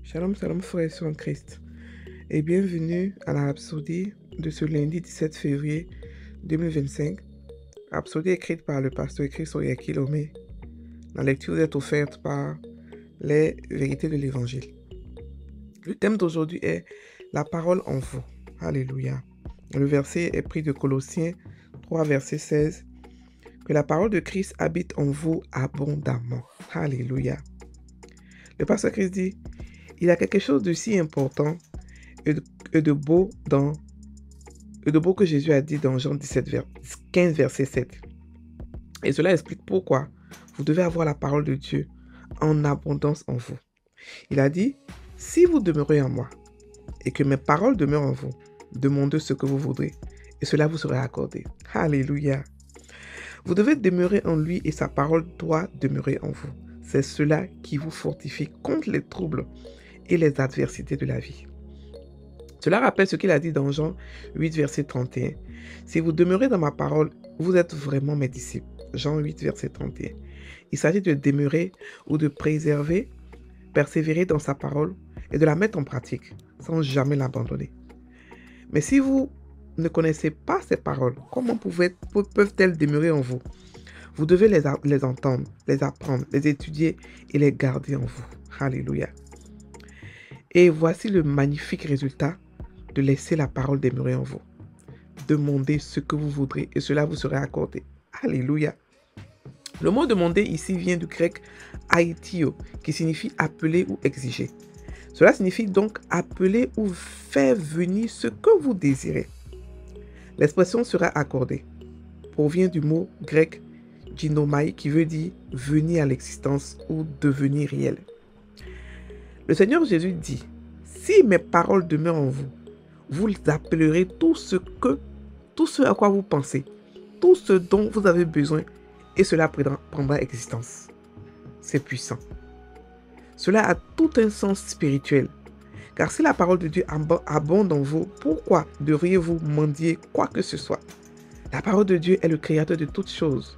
Shalom, shalom, frères et sœurs en Christ, et bienvenue à la Rhapsodie de ce lundi 17 février 2025. Rhapsodie écrite par le pasteur Chris Oyakilome. La lecture est offerte par les vérités de l'Évangile. Le thème d'aujourd'hui est la parole en vous. Alléluia. Le verset est pris de Colossiens 3, verset 16. Que la parole de Christ habite en vous abondamment. Alléluia. Le pasteur Christ dit: il y a quelque chose de si important et de beau que Jésus a dit dans Jean 15, verset 7. Et cela explique pourquoi vous devez avoir la parole de Dieu en abondance en vous. Il a dit: si vous demeurez en moi et que mes paroles demeurent en vous, demandez ce que vous voudrez et cela vous sera accordé. Alléluia. Vous devez demeurer en lui et sa parole doit demeurer en vous. C'est cela qui vous fortifie contre les troubles et les adversités de la vie. Cela rappelle ce qu'il a dit dans Jean 8, verset 31. Si vous demeurez dans ma parole, vous êtes vraiment mes disciples. Jean 8, verset 31. Il s'agit de demeurer ou de préserver, persévérer dans sa parole et de la mettre en pratique sans jamais l'abandonner. Mais si vous ne connaissez pas ces paroles, comment peuvent-elles demeurer en vous? Vous devez les entendre, les apprendre, les étudier et les garder en vous. Alléluia. Et voici le magnifique résultat de laisser la parole demeurer en vous. Demandez ce que vous voudrez et cela vous sera accordé. Alléluia. Le mot demander ici vient du grec aitio, qui signifie appeler ou exiger. Cela signifie donc appeler ou faire venir ce que vous désirez. L'expression sera accordée provient du mot grec ginomai qui veut dire venir à l'existence ou devenir réel. Le Seigneur Jésus dit: si mes paroles demeurent en vous, vous appellerez tout ce à quoi vous pensez, tout ce dont vous avez besoin, et cela prendra existence. C'est puissant. Cela a tout un sens spirituel. Car si la parole de Dieu abonde en vous, pourquoi devriez-vous mendier quoi que ce soit? La parole de Dieu est le créateur de toutes choses.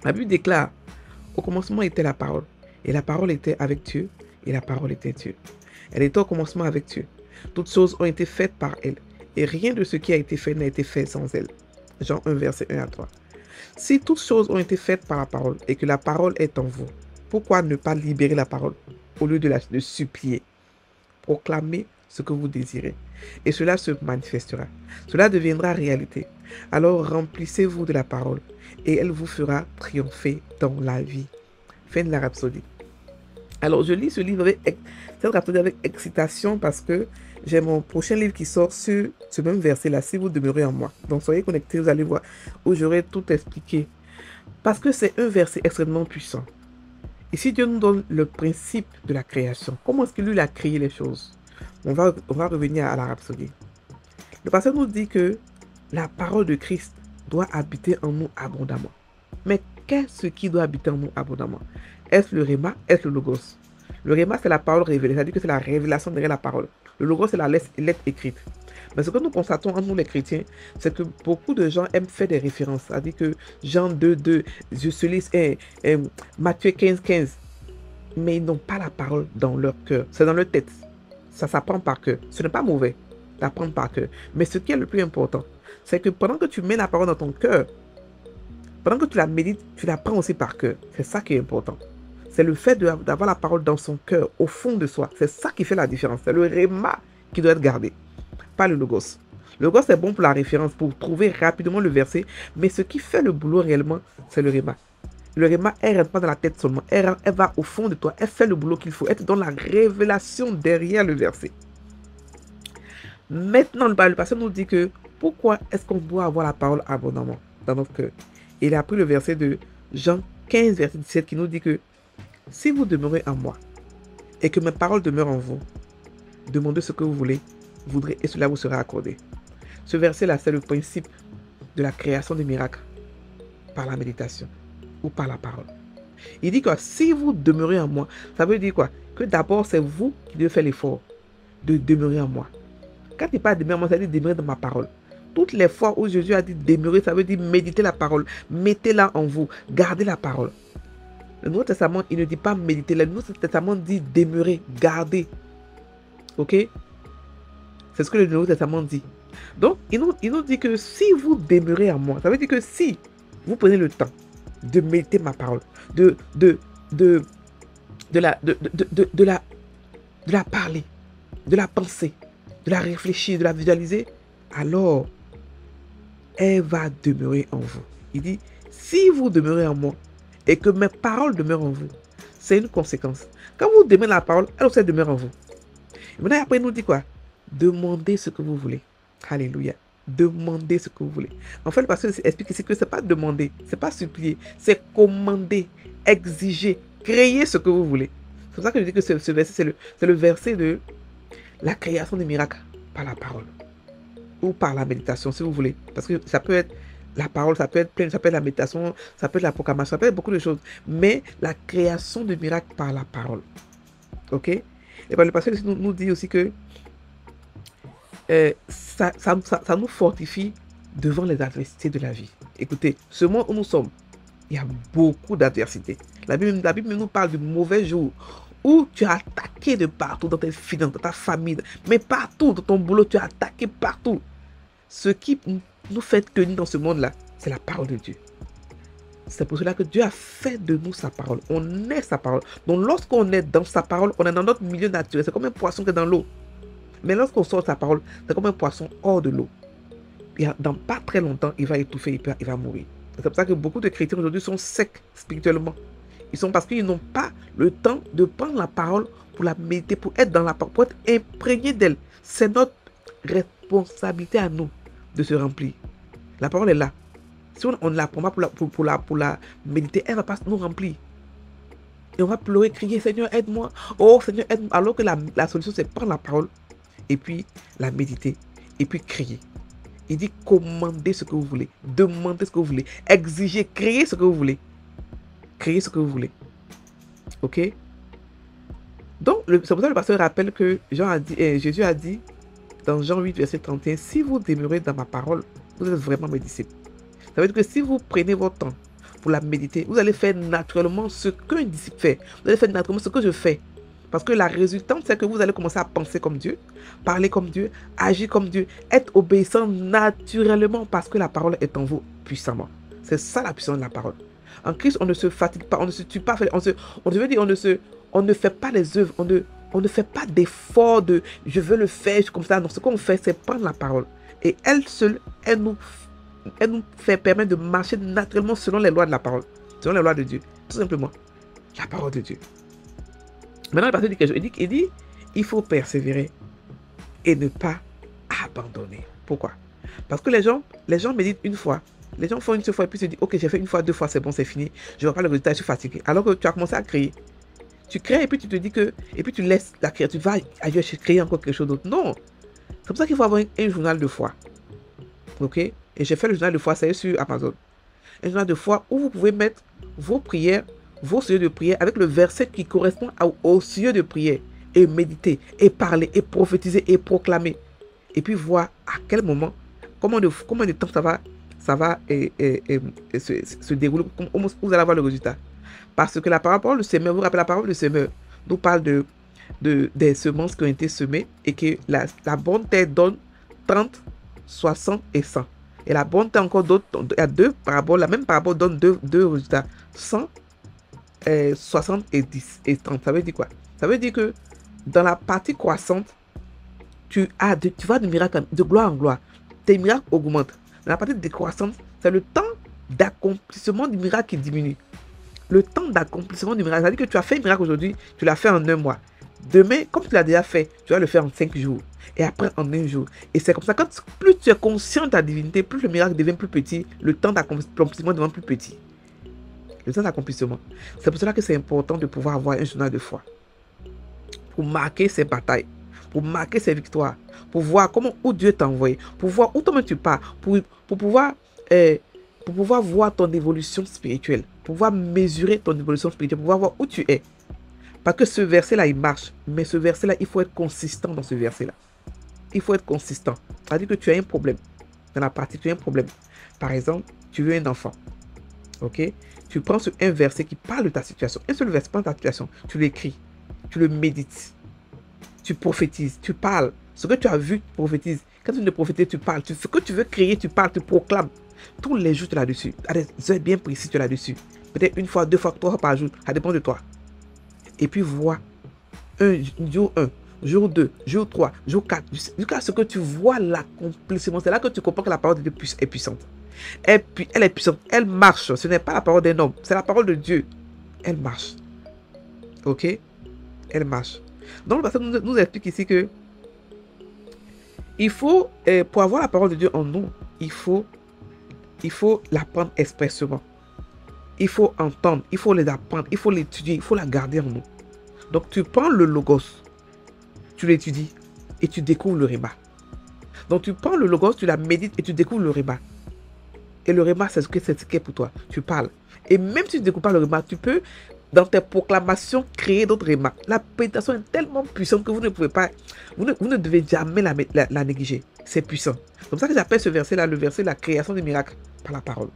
La Bible déclare: au commencement était la parole, et la parole était avec Dieu, et la parole était Dieu. Elle était au commencement avec Dieu. Toutes choses ont été faites par elle, et rien de ce qui a été fait n'a été fait sans elle. Jean 1, verset 1 à 3. Si toutes choses ont été faites par la parole, et que la parole est en vous, pourquoi ne pas libérer la parole, au lieu de supplier? Proclamez ce que vous désirez, et cela se manifestera. Cela deviendra réalité. Alors remplissez-vous de la parole, et elle vous fera triompher dans la vie. Fin de la Rhapsodie. Alors, je lis ce livre cette Rhapsodie avec excitation parce que j'ai mon prochain livre qui sort sur ce même verset-là, si vous demeurez en moi. Donc, soyez connectés, vous allez voir où j'aurai tout expliqué. Parce que c'est un verset extrêmement puissant. Ici, Dieu nous donne le principe de la création. Comment est-ce que lui a créé les choses? On va revenir à la Rhapsodie. Le pasteur nous dit que la parole de Christ doit habiter en nous abondamment. Mais qu'est-ce qui doit habiter en nous abondamment? Est-ce le Réma? Est-ce le Logos? Le Réma, c'est la parole révélée, c'est-à-dire que c'est la révélation derrière la parole. Le Logos, c'est la lettre écrite. Mais ce que nous constatons en nous les chrétiens, c'est que beaucoup de gens aiment faire des références. C'est-à-dire que Jean 2, 2, Matthieu 15, 15. Mais ils n'ont pas la parole dans leur cœur. C'est dans leur tête. Ça s'apprend par cœur. Ce n'est pas mauvais d'apprendre par cœur. Mais ce qui est le plus important, c'est que pendant que tu mets la parole dans ton cœur, pendant que tu la médites, tu la prends aussi par cœur. C'est ça qui est important. C'est le fait d'avoir la parole dans son cœur, au fond de soi. C'est ça qui fait la différence. C'est le réma qui doit être gardé, pas le logos. Le logos est bon pour la référence, pour trouver rapidement le verset, mais ce qui fait le boulot réellement, c'est le réma. Le réma, elle ne rentre pas dans la tête seulement. Elle va au fond de toi. Elle fait le boulot qu'il faut. Elle te donne la révélation derrière le verset. Maintenant, le pasteur nous dit que pourquoi est-ce qu'on doit avoir la parole abondamment dans notre cœur? Il a pris le verset de Jean 15, verset 17 qui nous dit que si vous demeurez en moi et que mes paroles demeurent en vous, demandez ce que vous voudrez et cela vous sera accordé. Ce verset-là, c'est le principe de la création des miracles par la méditation ou par la parole. Il dit que si vous demeurez en moi, ça veut dire quoi? Que d'abord, c'est vous qui devez faire l'effort de demeurer en moi. Quand il parle de demeurer en moi, ça veut dire demeurer dans ma parole. Toutes les fois où Jésus a dit demeurer, ça veut dire méditer la parole. Mettez-la en vous. Gardez la parole. Le Nouveau Testament, il ne dit pas méditer. Le Nouveau Testament dit demeurer, garder. Ok? C'est ce que le Nouveau Testament dit. Donc, il nous dit que si vous demeurez en moi, ça veut dire que si vous prenez le temps de méditer ma parole, de la parler, de la penser, de la réfléchir, de la visualiser, alors elle va demeurer en vous. Il dit, si vous demeurez en moi et que mes paroles demeurent en vous, c'est une conséquence. Quand vous demeurez la parole, elle aussi demeure en vous. Et maintenant, après, il nous dit quoi? Demandez ce que vous voulez. Alléluia. Demandez ce que vous voulez. En fait, le pasteur explique ici que ce n'est pas demander, ce n'est pas supplier, c'est commander, exiger, créer ce que vous voulez. C'est pour ça que je dis que ce verset, c'est le verset de la création des miracles par la parole. Ou par la méditation, si vous voulez. Parce que ça peut être la parole, ça peut être plein, ça peut être la méditation, ça peut être la proclamation, ça peut être beaucoup de choses. Mais la création de miracles par la parole. Ok? Et bien, le pasteur nous dit aussi que ça nous fortifie devant les adversités de la vie. Écoutez, ce monde où nous sommes, il y a beaucoup d'adversités. La Bible nous parle du mauvais jour où tu as attaqué de partout, dans tes finances, dans ta famille, mais partout, dans ton boulot, tu as attaqué partout. Ce qui nous fait tenir dans ce monde-là, c'est la parole de Dieu. C'est pour cela que Dieu a fait de nous sa parole. On est sa parole. Donc lorsqu'on est dans sa parole, on est dans notre milieu naturel. C'est comme un poisson qui est dans l'eau. Mais lorsqu'on sort de sa parole, c'est comme un poisson hors de l'eau. Dans pas très longtemps, il va étouffer, il va mourir. C'est pour ça que beaucoup de chrétiens aujourd'hui sont secs spirituellement. Ils sont parce qu'ils n'ont pas le temps de prendre la parole pour la méditer, pour être dans la parole, pour être imprégné d'elle. C'est notre responsabilité à nous de se remplir. La parole est là. Si on ne la prend pas pour la méditer, elle ne va pas nous remplir. Et on va pleurer, crier, Seigneur, aide-moi. Oh, Seigneur, aide-moi. Alors que la solution, c'est prendre la parole et puis la méditer et puis crier. Il dit, commandez ce que vous voulez, demandez ce que vous voulez, exigez, créez ce que vous voulez. Créez ce que vous voulez. Ok? Donc, c'est pour ça que le pasteur rappelle que Jésus a dit dans Jean 8, verset 31, si vous demeurez dans ma parole, vous êtes vraiment mes disciples. Ça veut dire que si vous prenez votre temps pour la méditer, vous allez faire naturellement ce qu'un disciple fait. Vous allez faire naturellement ce que je fais. Parce que la résultante, c'est que vous allez commencer à penser comme Dieu, parler comme Dieu, agir comme Dieu, être obéissant naturellement parce que la parole est en vous puissamment. C'est ça la puissance de la parole. En Christ, on ne se fatigue pas, on ne se tue pas, on ne fait pas les œuvres, on ne fait pas d'effort de je veux le faire comme ça. Non, ce qu'on fait, c'est prendre la parole. Et elle seule, elle nous fait permettre de marcher naturellement selon les lois de la parole, selon les lois de Dieu. Tout simplement, la parole de Dieu. Maintenant, le pasteur dit quelque chose. Il dit, il faut persévérer et ne pas abandonner. Pourquoi? Parce que les gens méditent une fois. Les gens font une seule fois et puis se disent, ok, j'ai fait une fois, 2 fois, c'est bon, c'est fini. Je ne vois pas le résultat, je suis fatigué. Alors que tu as commencé à créer. Tu crées et puis tu te dis que, et puis tu laisses la créature, tu vas ailleurs créer encore quelque chose d'autre. Non. C'est pour ça qu'il faut avoir un journal de foi. Ok? Et j'ai fait le journal de foi, c'est sur Amazon. Un journal de foi où vous pouvez mettre vos prières, vos sujets de prière avec le verset qui correspond au sujet de prière et méditer et parler et prophétiser et proclamer et puis voir à quel moment combien de temps ça va se dérouler, vous allez avoir le résultat. Parce que la parole de semeur, vous rappelez la parole de semeur nous parle des semences qui ont été semées et que la bonne terre donne 30, 60 et 100. Et la bonne terre encore d'autres, il y a 2 paraboles, la même parabole donne deux résultats, 100, 60 et 10 et 30. Ça veut dire quoi? Ça veut dire que dans la partie croissante, tu vas de miracle, de gloire en gloire. Tes miracles augmentent. Dans la partie décroissante, c'est le temps d'accomplissement du miracle qui diminue. Le temps d'accomplissement du miracle, c'est-à-dire que tu as fait un miracle aujourd'hui, tu l'as fait en 1 mois. Demain, comme tu l'as déjà fait, tu vas le faire en 5 jours. Et après en 1 jour. Et c'est comme ça, plus tu es conscient de ta divinité, plus le miracle devient plus petit, le temps d'accomplissement devient plus petit. Le temps d'accomplissement. C'est pour cela que c'est important de pouvoir avoir un journal de foi. Pour marquer ses batailles, pour marquer ses victoires, pour voir où Dieu t'a envoyé, pour voir où toi-même tu pars, pour pouvoir voir ton évolution spirituelle, pour pouvoir mesurer ton évolution spirituelle, pour pouvoir voir où tu es. Parce que ce verset-là, il marche, mais ce verset-là, il faut être consistant dans ce verset-là. Il faut être consistant. C'est-à-dire que tu as un problème. Dans la partie, tu as un problème. Par exemple, tu veux un enfant. Ok? Tu prends un verset qui parle de ta situation. Un seul verset, prends ta situation. Tu l'écris. Tu le médites. tu prophétises, tu parles. Ce que tu as vu, tu prophétises. Quand tu ne prophétises, tu parles. Ce que tu veux créer, tu parles, tu proclames. Tous les jours, tu es là-dessus. À des heures bien précises, tu es là-dessus. Peut-être une fois, deux fois, trois fois par jour. Ça dépend de toi. Et puis, vois. Jour 1, jour 2, jour 3, jour 4. Jusqu'à ce que tu vois l'accomplissement. C'est là que tu comprends que la parole de Dieu est puissante. Elle est puissante. Elle marche. Ce n'est pas la parole d'un homme. C'est la parole de Dieu. Elle marche. Ok? Elle marche. Donc, le pasteur nous explique ici que il faut, pour avoir la parole de Dieu en nous, il faut l'apprendre expressément. Il faut entendre, il faut les apprendre, il faut l'étudier, il faut la garder en nous. Donc, tu prends le logos, tu l'étudies et tu découvres le réma. Donc, tu prends le logos, tu la médites et tu découvres le réma. Et le réma, c'est ce qu'est pour toi. Tu parles. Et même si tu ne découvres pas le réma, tu peux, dans tes proclamations, créer d'autres rémas. La méditation est tellement puissante que vous ne pouvez pas, vous ne devez jamais la négliger. C'est puissant. C'est comme ça que j'appelle ce verset-là, le verset de la création des miracles par la parole.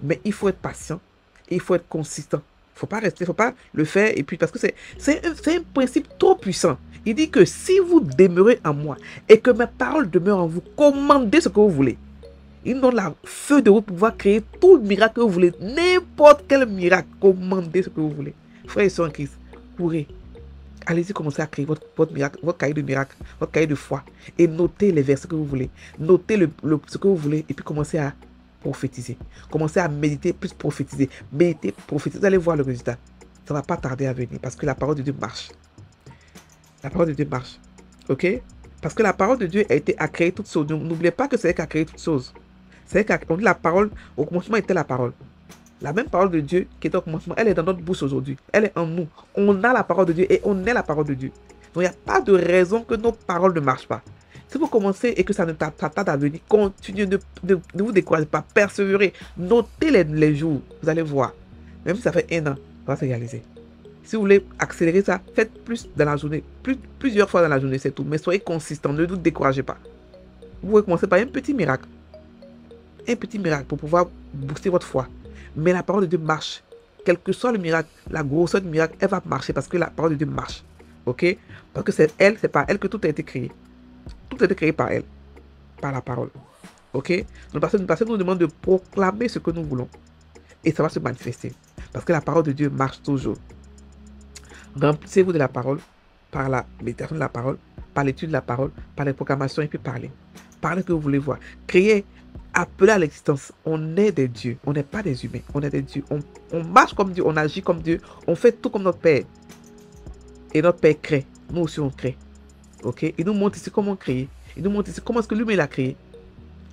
Mais il faut être patient et il faut être consistant. Il ne faut pas le faire et puis parce que c'est un principe trop puissant. Il dit que si vous demeurez en moi et que mes paroles demeurent en vous, commandez ce que vous voulez. Il donne la feuille de route pour pouvoir créer tout le miracle que vous voulez. N'importe quel miracle. Commandez ce que vous voulez. Frères et sœurs en Christ, courez. Allez-y, commencez à créer votre miracle, votre cahier de miracle, votre cahier de foi. Et notez les versets que vous voulez. Notez ce que vous voulez. Et puis commencez à prophétiser. Commencez à méditer, plus prophétiser. Méditer, prophétiser. Vous allez voir le résultat. Ça ne va pas tarder à venir. Parce que la parole de Dieu marche. La parole de Dieu marche. Ok? Parce que la parole de Dieu a créé toutes choses. N'oubliez pas que c'est elle qui a créé toutes choses. C'est qu'on dit la parole, au commencement était la parole. La même parole de Dieu qui est au commencement, elle est dans notre bouche aujourd'hui. Elle est en nous. On a la parole de Dieu et on est la parole de Dieu. Donc il n'y a pas de raison que nos paroles ne marchent pas. Si vous commencez et que ça ne tarde à venir, continuez, ne vous découragez pas, persévérez. Notez les jours, vous allez voir. Même si ça fait 1 an, ça va se réaliser. Si vous voulez accélérer ça, faites plus dans la journée, plusieurs fois dans la journée, c'est tout. Mais soyez consistant, ne vous découragez pas. Vous pouvez commencer par un petit miracle. Un petit miracle pour pouvoir booster votre foi. Mais la parole de Dieu marche. Quel que soit le miracle, la grosseur du miracle, elle va marcher parce que la parole de Dieu marche. Ok? Parce que c'est par elle que tout a été créé. Tout a été créé par elle. Par la parole. Ok? Donc, le pasteur nous demande de proclamer ce que nous voulons. Et ça va se manifester. Parce que la parole de Dieu marche toujours. Remplissez-vous de la parole par la méditation de la parole, par l'étude de la parole, par les proclamations et puis parlez. Parlez que vous voulez voir. Créez. Appelé à l'existence, on est des dieux, on n'est pas des humains, on est des dieux, on marche comme Dieu, on agit comme Dieu, on fait tout comme notre Père. Et notre Père crée, nous aussi on crée. Ok? Il nous montre ici comment créer, il nous montre ici comment est-ce que lui-même il a créé.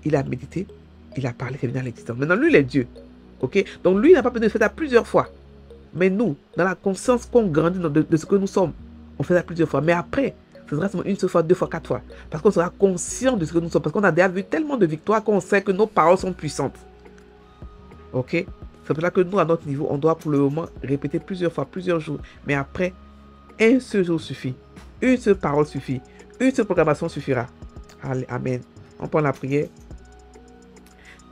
Il a médité, il a parlé, c'est venu à l'existence. Maintenant lui il est Dieu. Ok? Donc lui il n'a pas besoin de faire ça plusieurs fois. Mais nous, dans la conscience qu'on grandit de ce que nous sommes, on fait ça plusieurs fois. Mais après, ce sera seulement 1 seule fois, 2 fois, 4 fois. Parce qu'on sera conscient de ce que nous sommes. Parce qu'on a déjà vu tellement de victoires qu'on sait que nos paroles sont puissantes. Ok? C'est pour ça que nous, à notre niveau, on doit pour le moment répéter plusieurs fois, plusieurs jours. Mais après, un seul jour suffit. Une seule parole suffit. Une seule proclamation suffira. Allez, amen. On prend la prière.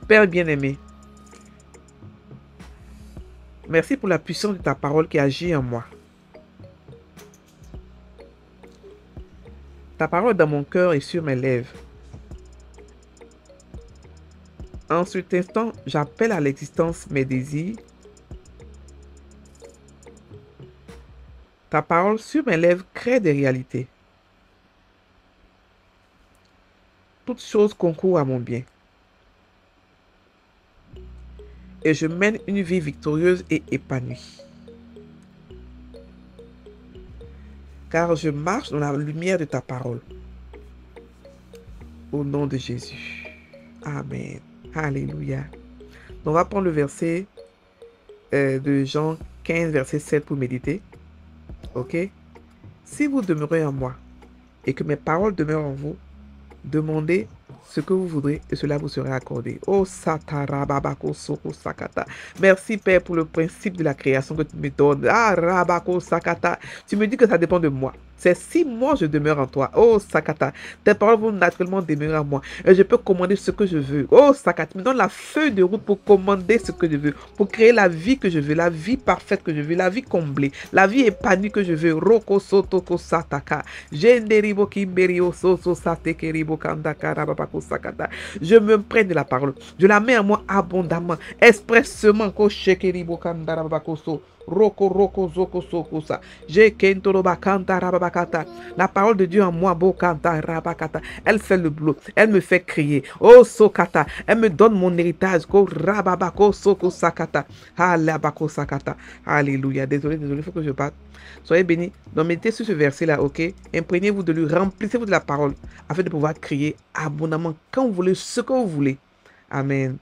Père bien-aimé, merci pour la puissance de ta parole qui agit en moi. Ta parole dans mon cœur et sur mes lèvres. En cet instant, j'appelle à l'existence mes désirs. Ta parole sur mes lèvres crée des réalités. Toutes choses concourent à mon bien. Et je mène une vie victorieuse et épanouie. Car je marche dans la lumière de ta parole. Au nom de Jésus. Amen. Alléluia. Donc, on va prendre le verset de Jean 15, verset 7 pour méditer. Ok? Si vous demeurez en moi et que mes paroles demeurent en vous, demandez ce que vous voudrez et cela vous sera accordé. Oh Satarababako Soko Sakata. Merci Père pour le principe de la création que tu me donnes. Ah Rabako Sakata. Tu me dis que ça dépend de moi. C'est si moi je demeure en toi. Oh, Sakata. Tes paroles vont naturellement demeurer en moi. Et je peux commander ce que je veux. Oh, Sakata. Me donne la feuille de route pour commander ce que je veux. Pour créer la vie que je veux. La vie parfaite que je veux. La vie comblée. La vie épanouie que je veux. Roko Sotoko Sataka. Jenderibo Kimberio Soso Satekeribo Kandaka Rababako Sakata. Je me prenne de la parole. Je la mets en moi abondamment. Expressement. Koshekeribo Kandarabako So. Roko roko zoko soko sa. Je kento bakanta rabakata. La parole de Dieu en moi bokanta rabakata. Elle fait le boulot. Elle me fait crier. Oh sokata. Elle me donne mon héritage. Ko rababako soko sakata. Halabako sakata. Alléluia. Désolé, il faut que je parte. Soyez bénis. Donc mettez sur ce verset là, ok. Imprégnez-vous de lui. Remplissez-vous de la parole afin de pouvoir crier abondamment quand vous voulez, ce que vous voulez. Amen.